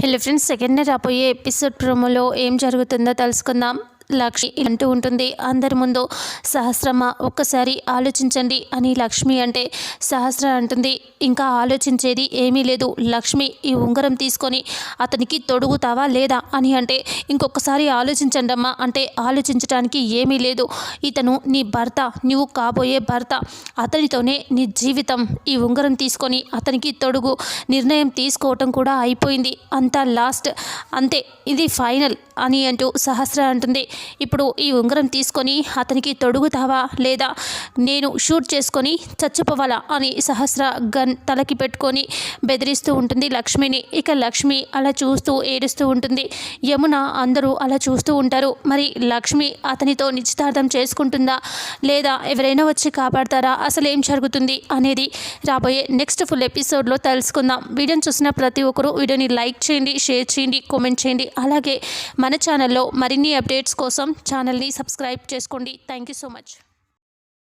Hello friends, second రాబోయే episode ప్రోమోలో ఏం జరుగుతుందో తెలుసుకుందాం. లక్ష్మి అంటూ ఉంటుంది అందరి ముందు, సహస్రమ్మ ఒక్కసారి ఆలోచించండి అని లక్ష్మి అంటే సహస్ర అంటుంది, ఇంకా ఆలోచించేది ఏమీ లేదు లక్ష్మి, ఈ ఉంగరం తీసుకొని అతనికి తొడుగుతావా లేదా అని అంటే ఇంకొకసారి ఆలోచించండి అమ్మా అంటే ఆలోచించడానికి ఏమీ లేదు, ఇతను నీ భర్త, నువ్వు కాబోయే భర్త, అతనితోనే నీ జీవితం, ఈ ఉంగరం తీసుకొని అతనికి తొడుగు, నిర్ణయం తీసుకోవటం కూడా అయిపోయింది, అంతా లాస్ట్, అంతే, ఇది ఫైనల్ అని అంటూ సహస్ర అంటుంది. ఇప్పుడు ఈ ఉంగరం తీసుకొని అతనికి తొడుగుతావా లేదా నేను షూట్ చేసుకొని చచ్చిపోవాలా అని సహస్ర గన్ తలకి పెట్టుకొని బెదిరిస్తూ ఉంటుంది లక్ష్మిని. ఇక లక్ష్మి అలా చూస్తూ ఏడుస్తూ ఉంటుంది. యమున అందరూ అలా చూస్తూ ఉంటారు. మరి లక్ష్మి అతనితో నిశ్చితార్థం చేసుకుంటుందా లేదా ఎవరైనా వచ్చి కాపాడతారా, అసలు ఏం జరుగుతుంది అనేది రాబోయే నెక్స్ట్ ఫుల్ ఎపిసోడ్లో తెలుసుకుందాం. వీడియోని చూసిన ప్రతి ఒక్కరూ వీడియోని లైక్ చేయండి, షేర్ చేయండి, కామెంట్ చేయండి. అలాగే మన ఛానల్లో మరిన్ని అప్డేట్స్ కోసం ఛానల్ని సబ్స్క్రైబ్ చేసుకోండి. Thank you so much.